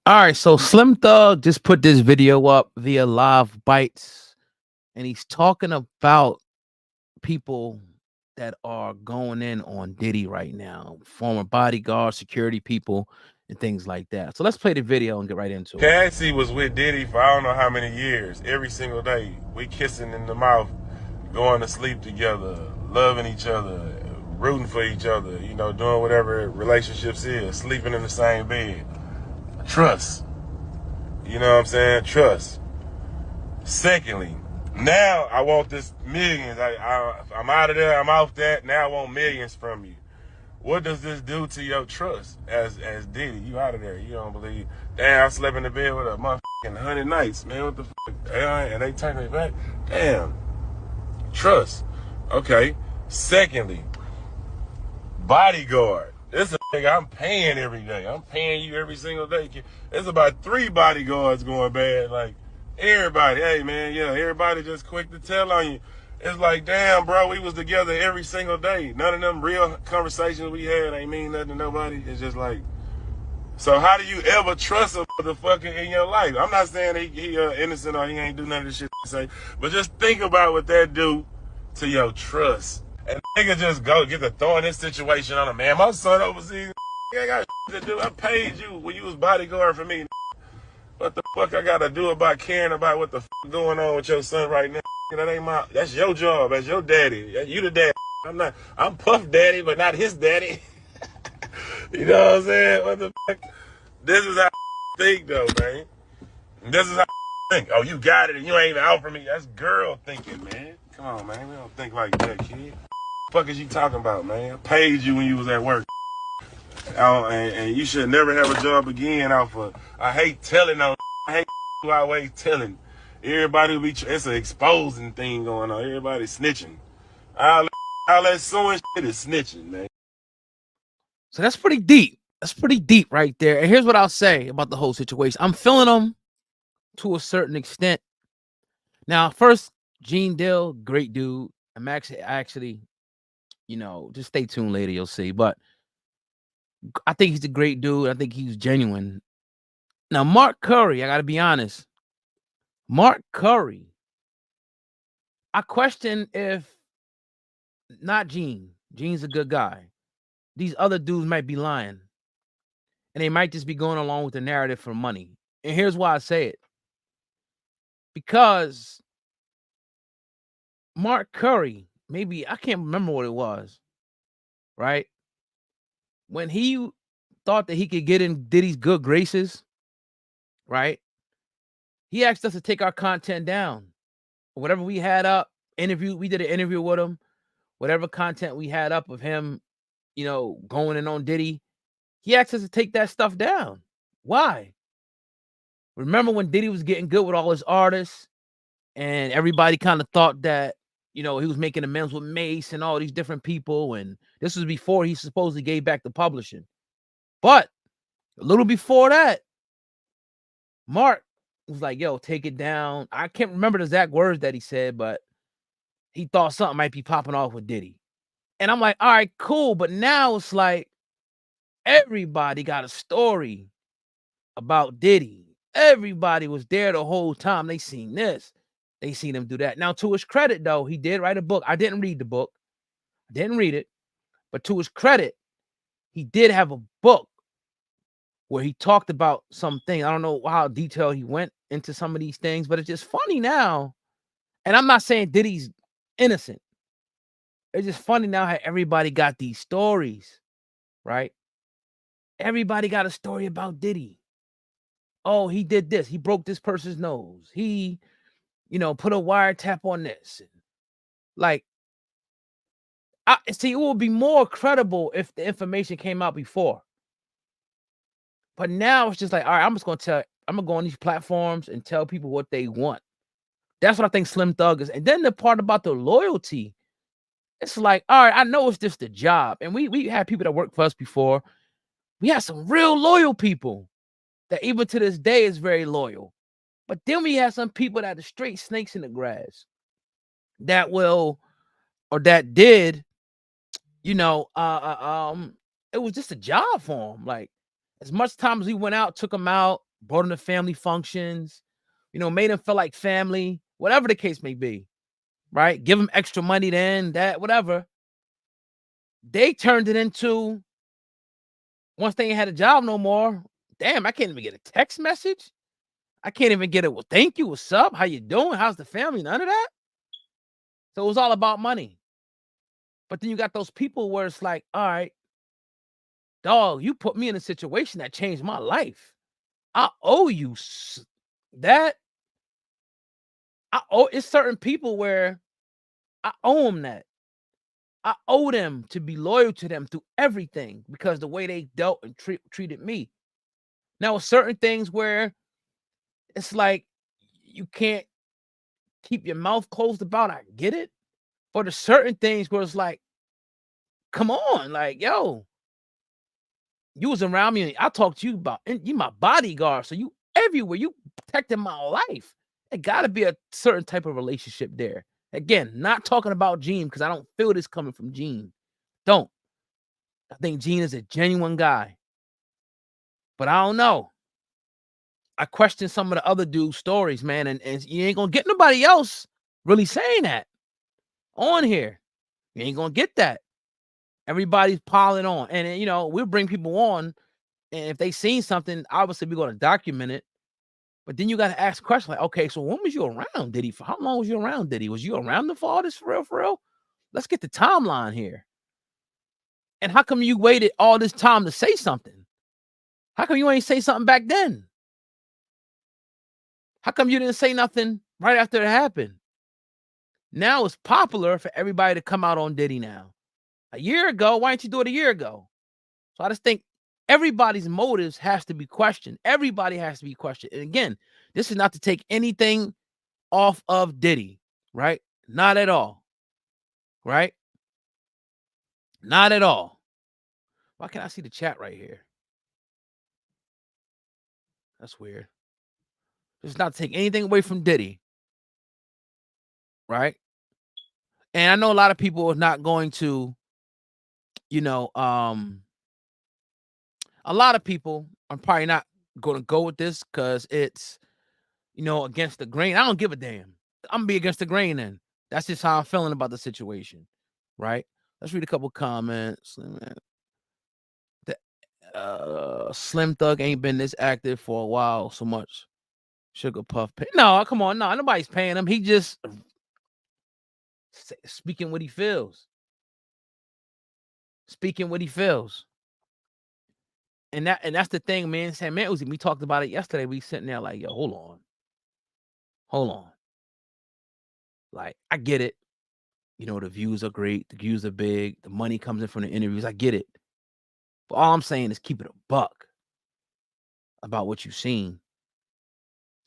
All right, so Slim Thug just put this video up via Live Bites, and he's talking about people that are going in on Diddy right now, former bodyguards, security people, and things like that. So let's play the video and get right into it. Cassie was with Diddy for I don't know how many years. Every single day, we kissing in the mouth, going to sleep together, loving each other, rooting for each other. Doing whatever relationships is, sleeping in the same bed. Trust. You know what I'm saying? Trust. Secondly, now I want this millions. I'm out of there. I'm off that. Now I want millions from you. What does this do to your trust as Diddy? You out of there. You don't believe. Damn, I slept in the bed with a motherfucking 100 nights, man. What the fuck? And they turn it back. Damn. Trust. Okay. Secondly, bodyguard. This is a nigga I'm paying every day. I'm paying you every single day. There's about 3 bodyguards going bad. Like, everybody, hey man, yeah, everybody just quick to tell on you. It's like, damn, bro, we was together every single day. None of them real conversations we had ain't mean nothing to nobody. It's just like, so how do you ever trust a motherfucker in your life? I'm not saying he innocent or he ain't do none of this shit to say, but just think about what that do to your trust. And nigga just go get to throwing this situation on him. Man, my son overseas, I got shit to do. I paid you when you was bodyguard for me. What the fuck I gotta do about caring about what the fuck going on with your son right now? That ain't that's your job. That's your daddy. You the daddy. I'm Puff Daddy, but not his daddy. You know what I'm saying? What the fuck? This is how I think though, man. This is how I think. Oh, you got it and you ain't even out for me. That's girl thinking, man. Come on, man. We don't think like that, kid. What the fuck is you talking about, man? I paid you when you was at work. And you should never have a job again off of. I hate telling on. I hate always telling. Everybody will be. It's an exposing thing going on. Everybody snitching. All that suing shit is snitching, man. So that's pretty deep. That's pretty deep right there. And here's what I'll say about the whole situation. I'm feeling them to a certain extent. Now, first, Gene Dill, great dude. I'm actually, just stay tuned later, you'll see. But I think he's a great dude. I think he's genuine. Now, Mark Curry, I got to be honest. Mark Curry, I question if not Gene. Gene's a good guy. These other dudes might be lying. And they might just be going along with the narrative for money. And here's why I say it. Because Mark Curry, maybe I can't remember what it was, right? When he thought that he could get in Diddy's good graces, right? He asked us to take our content down. Whatever we had up, we did an interview with him. Whatever content we had up of him, going in on Diddy, he asked us to take that stuff down. Why? Remember when Diddy was getting good with all his artists and everybody kind of thought that, he was making amends with Mace and all these different people. And this was before he supposedly gave back the publishing. But a little before that, Mark was like, yo, take it down. I can't remember the exact words that he said, but he thought something might be popping off with Diddy. And I'm like, all right, cool. But now it's like everybody got a story about Diddy. Everybody was there the whole time. They seen this. They seen him do that. Now, to his credit, though, he did write a book. I didn't read the book. I didn't read it. But to his credit, he did have a book where he talked about some things. I don't know how detailed he went into some of these things, but it's just funny now. And I'm not saying Diddy's innocent. It's just funny now how everybody got these stories, right? Everybody got a story about Diddy. Oh, he did this. He broke this person's nose. He, put a wiretap on this. Like, I see, it would be more credible if the information came out before. But now it's just like, all right, I'm gonna go on these platforms and tell people what they want. That's what I think Slim Thug is. And then the part about the loyalty, it's like, all right, I know it's just a job. And we had people that worked for us before. We had some real loyal people that even to this day is very loyal. But then we have some people that are straight snakes in the grass that will, or that did, it was just a job for them. Like, as much time as we went out, took them out, brought them to family functions, made them feel like family, whatever the case may be, right? Give them extra money then, that, whatever. They turned it into, once they ain't had a job no more, damn, I can't even get a text message. I can't even get it. Well, thank you. What's up? How you doing? How's the family? None of that. So it was all about money. But then you got those people where it's like, all right, dog, you put me in a situation that changed my life. I owe you that. It's certain people where I owe them that. I owe them to be loyal to them through everything because the way they dealt and treated me. Now, with certain things where it's like you can't keep your mouth closed about, I get it. But there's certain things where it's like, come on, like, yo, you was around me and I talked to you about, and you my bodyguard, so you everywhere, you protecting my life. It got to be a certain type of relationship there. Again, not talking about Gene because I don't feel this coming from Gene. Don't. I think Gene is a genuine guy. But I don't know. I question some of the other dudes' stories, man, and you ain't gonna get nobody else really saying that on here. You ain't gonna get that. Everybody's piling on, and we'll bring people on, and if they seen something, obviously we're gonna document it. But then you got to ask questions like, okay, so when was you around Diddy? For how long was you around Diddy? Was you around the for all this for real? Let's get the timeline here. And how come you waited all this time to say something? How come you ain't say something back then? How come you didn't say nothing right after it happened? Now it's popular for everybody to come out on Diddy now. A year ago, why didn't you do it a year ago? So I just think everybody's motives has to be questioned. Everybody has to be questioned. And again, this is not to take anything off of Diddy, right? Not at all. Right? Not at all. Why can't I see the chat right here? That's weird. Just not to take anything away from Diddy. Right? And I know a lot of people are not going to, a lot of people are probably not going to go with this because it's, against the grain. I don't give a damn. I'm going to be against the grain then. That's just how I'm feeling about the situation. Right? Let's read a couple comments. Slim Thug ain't been this active for a while so much. Sugar Puff. No, come on. No, nobody's paying him. He just speaking what he feels. Speaking what he feels. And that's the thing, man. Sam Uzi, we talked about it yesterday. We sitting there like, yo, hold on. Like, I get it. The views are great. The views are big. The money comes in from the interviews. I get it. But all I'm saying is keep it a buck about what you've seen.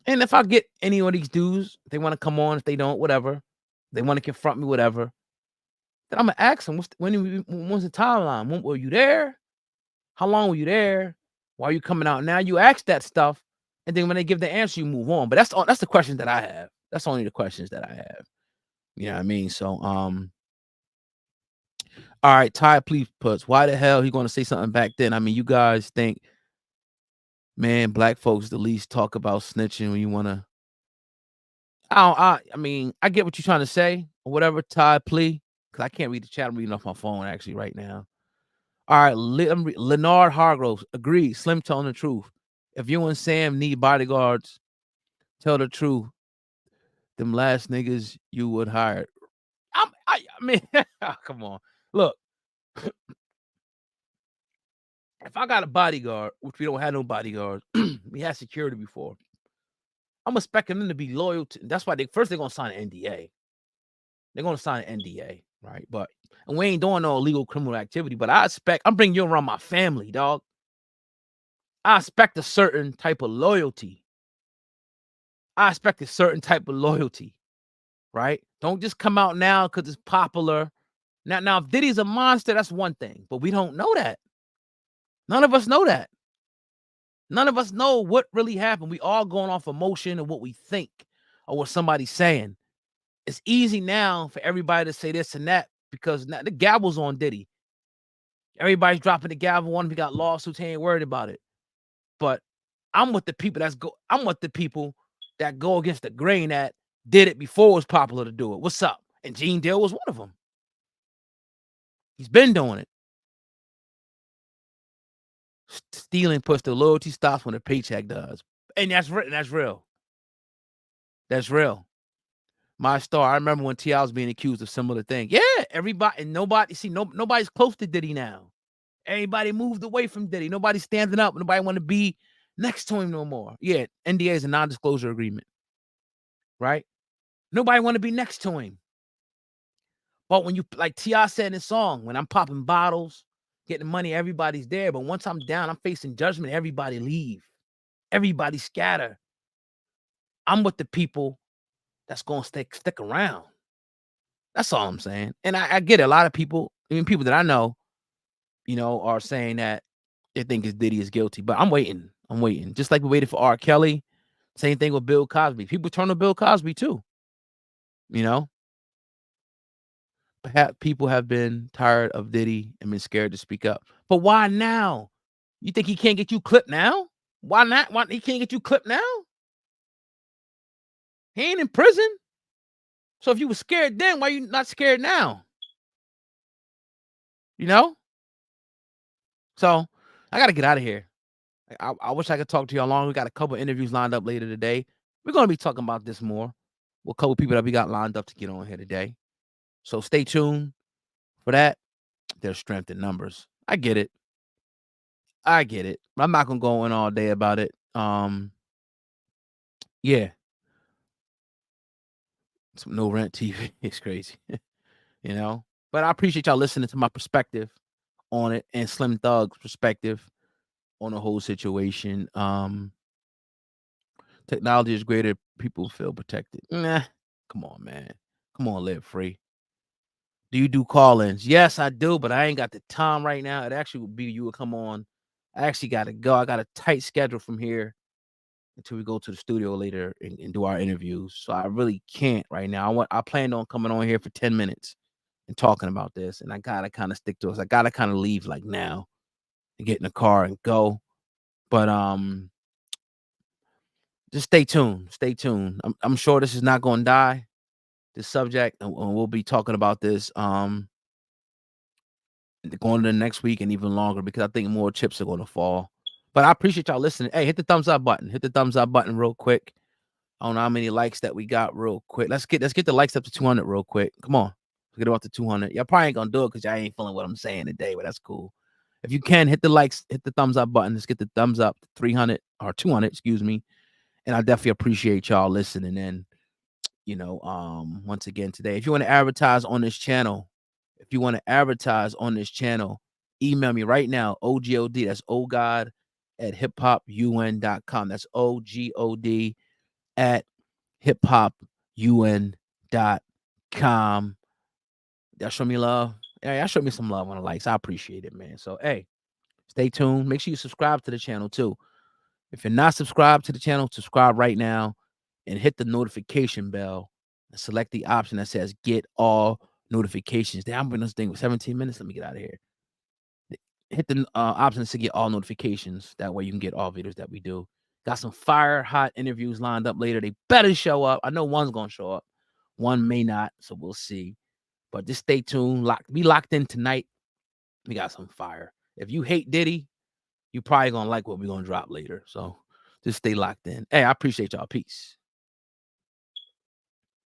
And if I get any of these dudes, they want to come on. If they don't, whatever. They want to confront me, whatever. Then I'm going to ask them, when's the timeline? When were you there? How long were you there? Why are you coming out now? You ask that stuff. And then when they give the answer, you move on. But that's the questions that I have. That's only the questions that I have. You know what I mean? So, all right, Ty, please puts. Why the hell he going to say something back then? I mean, you guys think, man, black folks the least talk about snitching when you want to. I mean, I get what you're trying to say or whatever, Ty, plea. Because I can't read the chat. I'm reading off my phone actually right now. All right, Leonard Hargroves agreed. Slim telling the truth. If you and Sam need bodyguards, tell the truth. Them last niggas you would hire. I mean, come on. Look, if I got a bodyguard, which we don't have no bodyguards, we had security before. I'm expecting them to be loyal to. That's why they're gonna sign an NDA. They're gonna sign an NDA, right? And we ain't doing no illegal criminal activity. But I'm bringing you around my family, dog. I expect a certain type of loyalty. Right? Don't just come out now because it's popular. Now, if Diddy's a monster, that's one thing, but we don't know that. None of us know that. None of us know what really happened. We all going off emotion and what we think or what somebody's saying. It's easy now for everybody to say this and that because now the gavel's on Diddy. Everybody's dropping the gavel. One of them got lawsuits. He ain't worried about it. But I'm with the people that go against the grain that did it before it was popular to do it. What's up? And Gene Deal was one of them. He's been doing it. Stealing puts the loyalty stops when the paycheck does. And that's real. That's real. My Star, I remember when T.I. was being accused of similar things. Yeah, everybody and nobody's close to Diddy now. Everybody moved away from Diddy. Nobody's standing up. Nobody want to be next to him no more. Yeah, NDA is a non-disclosure agreement, right? Nobody want to be next to him. But when you, like T.I. said in his song, when I'm popping bottles, getting money, everybody's there. But once I'm down, I'm facing judgment, everybody leave. Everybody scatter. I'm with the people that's going to stick around. That's all I'm saying. And I get it. A lot of people, even people that I know, are saying that they think his Diddy is guilty. But I'm waiting. Just like we waited for R. Kelly. Same thing with Bill Cosby. People turn to Bill Cosby too. People have been tired of Diddy and been scared to speak up. But why now? You think he can't get you clipped now? Why not? Why he can't get you clipped now? He ain't in prison. So if you were scared then, why are you not scared now? So I got to get out of here. I wish I could talk to y'all longer. We got a couple interviews lined up later today. We're going to be talking about this more with a couple people that we got lined up to get on here today. So stay tuned for that. There's strength in numbers. I get it. I'm not going to go in all day about it. Yeah. Some no rent TV. It's crazy. But I appreciate y'all listening to my perspective on it and Slim Thug's perspective on the whole situation. Technology is greater. People feel protected. Nah, come on, man. Come on, live free. Do you do call-ins? Yes, I do, but I ain't got the time right now. It actually would be you would come on. I actually got to go. I got a tight schedule from here until we go to the studio later and do our interviews. So I really can't right now. I planned on coming on here for 10 minutes and talking about this, and I gotta kind of stick to it. I gotta kind of leave like now and get in the car and go. But just stay tuned. I'm sure this is not going to die, this subject, and we'll be talking about this going to the next week and even longer because I think more chips are going to fall. But I appreciate y'all listening. Hey, hit the thumbs up button. Hit the thumbs up button real quick. I don't know how many likes that we got real quick. Let's get the likes up to 200 real quick. Come on. Get about to 200. Y'all probably ain't going to do it because y'all ain't feeling what I'm saying today, but that's cool. If you can, hit the likes, hit the thumbs up button. Let's get the thumbs up to 300 or 200, excuse me. And I definitely appreciate y'all listening in, once again today. If you want to advertise on this channel, email me right now, OGOD, that's OGOD at hiphopun.com. That's OGOD at hiphopun.com. Y'all show me love. Yeah, y'all show me some love on the likes. I appreciate it, man. So, hey, stay tuned. Make sure you subscribe to the channel, too. If you're not subscribed to the channel, subscribe right now and hit the notification bell and select the option that says get all notifications. Damn, I'm been this thing with 17 minutes. Let me get out of here. Hit the option to get all notifications. That way you can get all videos that we do. Got some fire hot interviews lined up later. They better show up. I know one's going to show up. One may not, so we'll see. But just stay tuned. Be locked in tonight. We got some fire. If you hate Diddy, you probably going to like what we're going to drop later. So just stay locked in. Hey, I appreciate y'all. Peace.